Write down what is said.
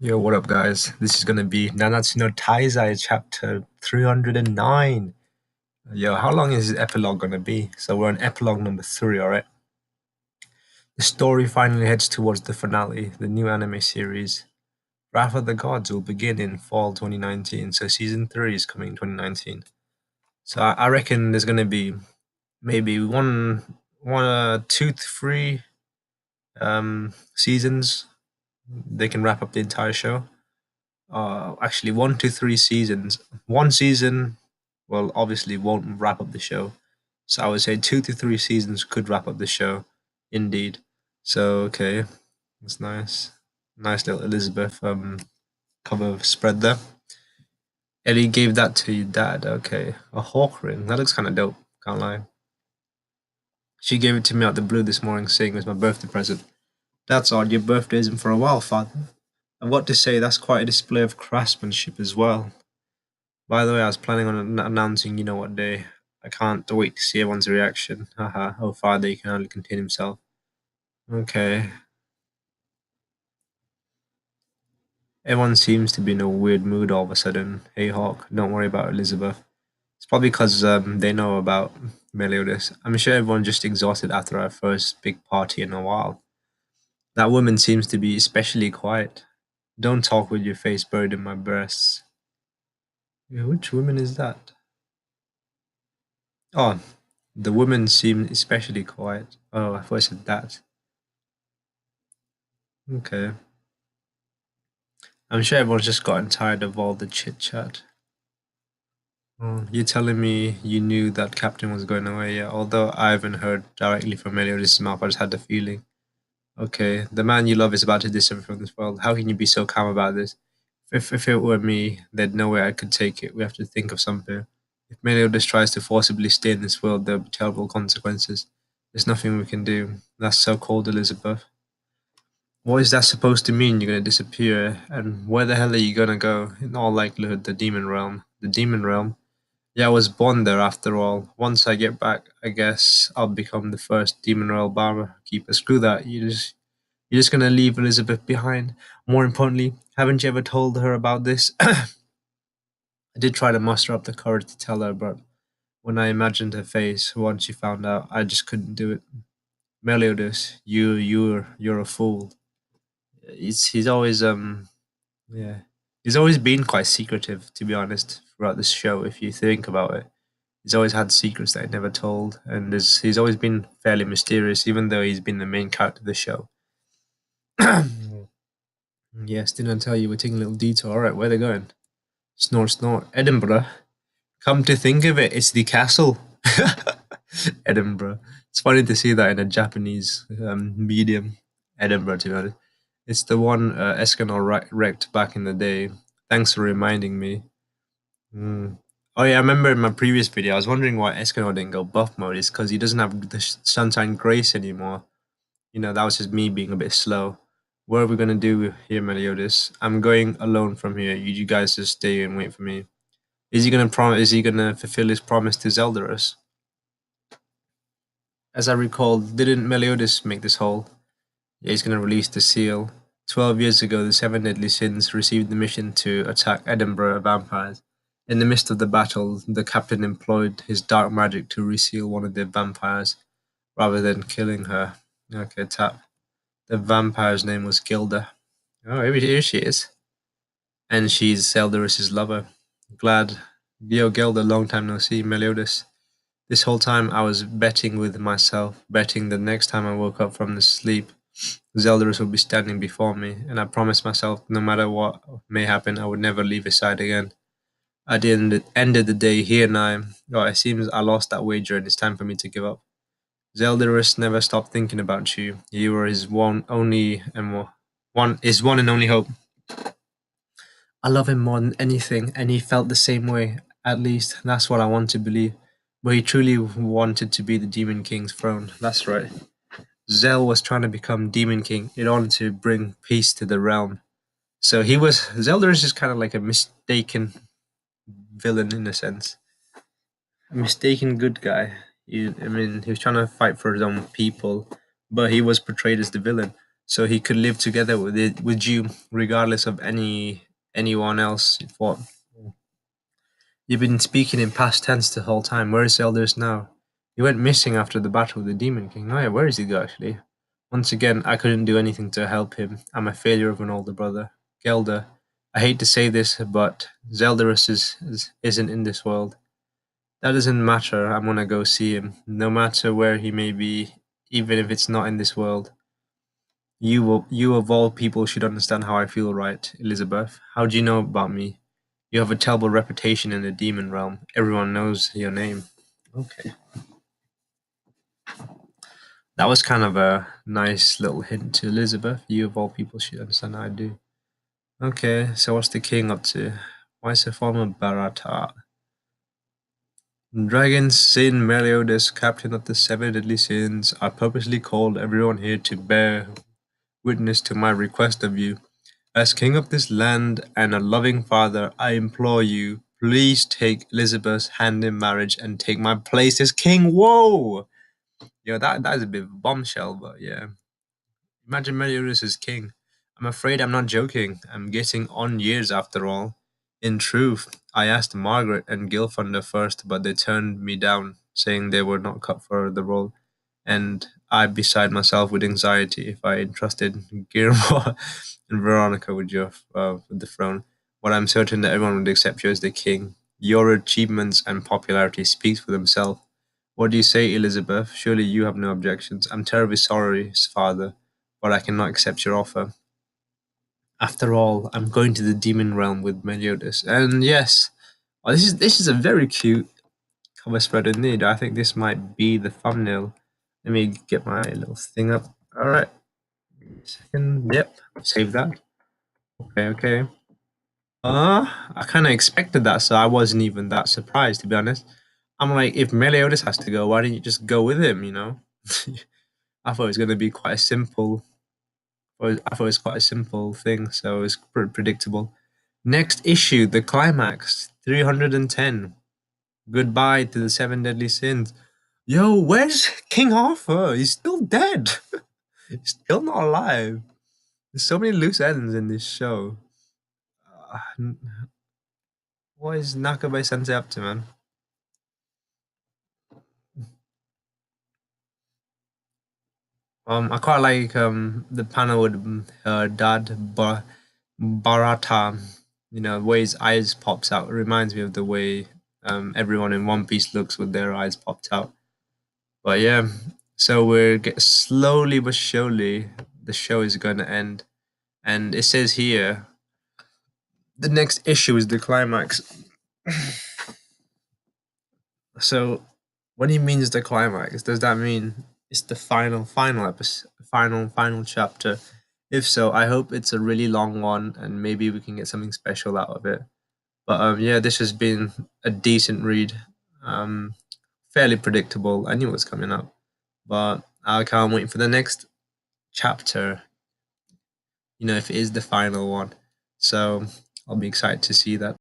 Yo, what up, guys? This is gonna be Nanatsu no Taizai chapter 309. Yo, how long is this epilogue gonna be? So we're on epilogue number 3, alright? The story finally heads towards the finale, the new anime series. Wrath of the Gods will begin in fall 2019, so season 3 is coming in 2019. So I reckon there's gonna be maybe two to three seasons. They can wrap up the entire show. Actually 1 to 3 seasons. One season, well, obviously won't wrap up the show. So I would say 2 to 3 seasons could wrap up the show, indeed. So okay, that's nice. Nice little Elizabeth cover spread there. Ellie gave that to your dad. Okay, a hawk ring. That looks kind of dope. Can't lie. She gave it to me out the blue this morning, saying it was my birthday present. That's odd. Your birthday isn't for a while, father. I've got to say that's quite a display of craftsmanship as well. By the way, I was planning on announcing you know what day. I can't wait to see everyone's reaction. Haha, oh father, he can hardly contain himself. Okay. Everyone seems to be in a weird mood all of a sudden. Hey Hawk, don't worry about Elizabeth. It's probably because they know about Meliodas. I'm sure everyone's just exhausted after our first big party in a while. That woman seems to be especially quiet. Don't talk with your face buried in my breasts. Yeah, which woman is that? Oh, the woman seemed especially quiet. Oh, I thought I said that. Okay. I'm sure everyone's just gotten tired of all the chit chat. Oh, you're telling me you knew that Captain was going away, yeah? Although I haven't heard directly from Meliodas' mouth, I just had the feeling. Okay, the man you love is about to disappear from this world. How can you be so calm about this? If it were me, there's no way I could take it. We have to think of something. If Meliodas tries to forcibly stay in this world, there'll be terrible consequences. There's nothing we can do. That's so cold, Elizabeth. What is that supposed to mean? You're gonna disappear, and where the hell are you gonna go? In all likelihood, the demon realm. The demon realm? Yeah, I was born there after all. Once I get back, I guess I'll become the first demon realm barkeeper. Screw that. You're just gonna leave Elizabeth behind. More importantly, haven't you ever told her about this? I did try to muster up the courage to tell her, but when I imagined her face once she found out, I just couldn't do it. Meliodas, you're a fool. He's always yeah. He's always been quite secretive, to be honest, throughout this show, if you think about it. He's always had secrets that he never told, and he's always been fairly mysterious, even though he's been the main character of the show. Yes, didn't I tell you we're taking a little detour? Alright, where they going? Snort, snort. Edinburgh. Come to think of it, it's the castle. Edinburgh. It's funny to see that in a Japanese medium. Edinburgh, to be honest. It's the one Escanor wrecked back in the day. Thanks for reminding me. Mm. Oh yeah, I remember in my previous video, I was wondering why Escanor didn't go buff mode. It's because he doesn't have the Sunshine Grace anymore. You know, that was just me being a bit slow. What are we gonna do here, Meliodas? I'm going alone from here. You guys just stay and wait for me. Is he gonna Is he gonna fulfill his promise to Zeldarus? As I recall, didn't Meliodas make this hole? Yeah, he's gonna release the seal. 12 years ago, the Seven Deadly Sins received the mission to attack Edinburgh vampires. In the midst of the battle, the captain employed his dark magic to reseal one of the vampires, rather than killing her. Okay, tap. The vampire's name was Gilda. Oh, here she is. And she's Zeldarus' lover. Glad. Yo, Gilda, long time no see, Meliodas. This whole time I was betting with myself, betting the next time I woke up from the sleep, Zeldarus would be standing before me, and I promised myself no matter what may happen, I would never leave his side again. At the end of the day, he and I, oh, it seems I lost that wager and it's time for me to give up. Zeldarus never stopped thinking about you. You were his his one and only hope. I love him more than anything, and he felt the same way. At least, that's what I want to believe. But he truly wanted to be the Demon King's throne. That's right. Zell was trying to become Demon King in order to bring peace to the realm. So Zeldarus is kind of like a mistaken villain in a sense. A mistaken good guy. I mean, he was trying to fight for his own people, but he was portrayed as the villain. so he could live together with you regardless of anyone else you fought. You've been speaking in past tense the whole time. Where is Elders now? He went missing after the battle with the Demon King. Oh yeah, where is he go actually? Once again, I couldn't do anything to help him. I'm a failure of an older brother. Gelder, I hate to say this, but Zeldarus isn't in this world. That doesn't matter. I'm gonna go see him, no matter where he may be, even if it's not in this world. You of all people should understand how I feel, right, Elizabeth? How do you know about me? You have a terrible reputation in the demon realm. Everyone knows your name. Okay. That was kind of a nice little hint to Elizabeth. You of all people should understand how I do. Okay, so what's the king up to? Why is the former Barata? Dragon Sin Meliodas, captain of the seven deadly sins, I purposely called everyone here to bear witness to my request of you. As king of this land and a loving father, I implore you, please take Elizabeth's hand in marriage and take my place as king. Whoa! Yeah, that is a bit of a bombshell, but yeah. Imagine Meliodas as king. I'm afraid I'm not joking. I'm getting on years after all. In truth, I asked Margaret and Gilfunder first, but they turned me down, saying they were not cut for the role, and I beside myself with anxiety if I entrusted Guillermo and Veronica with the throne. But I'm certain that everyone would accept you as the king. Your achievements and popularity speaks for themselves. What do you say, Elizabeth? Surely you have no objections. I'm terribly sorry, father, but I cannot accept your offer. After all, I'm going to the demon realm with Meliodas, and yes, this is a very cute cover spread indeed. I think this might be the thumbnail. Let me get my little thing up. All right, second. Yep, save that. Okay, okay. I kind of expected that, so I wasn't even that surprised, to be honest. I'm like, if Meliodas has to go, why didn't you just go with him? I thought it was going to be quite a simple. I thought it was quite a simple thing, so it was pretty predictable. Next issue, the climax, 310. Goodbye to the seven deadly sins. Yo, where's King Arthur? He's still dead. He's still not alive. There's so many loose ends in this show. Uh, what is Nakabe Sensei up to, man? I quite like the panel with Dad Barata. The way his eyes pops out. It reminds me of the way everyone in One Piece looks with their eyes popped out. But yeah, so we're slowly but surely the show is going to end, and it says here the next issue is the climax. So, when he means the climax, does that mean it's the final episode, final chapter? If so, I hope it's a really long one, and maybe we can get something special out of it. But yeah, this has been a decent read. Um, Fairly predictable. I knew it was coming up, but I can't wait for the next chapter. If it is the final one. So I'll be excited to see that.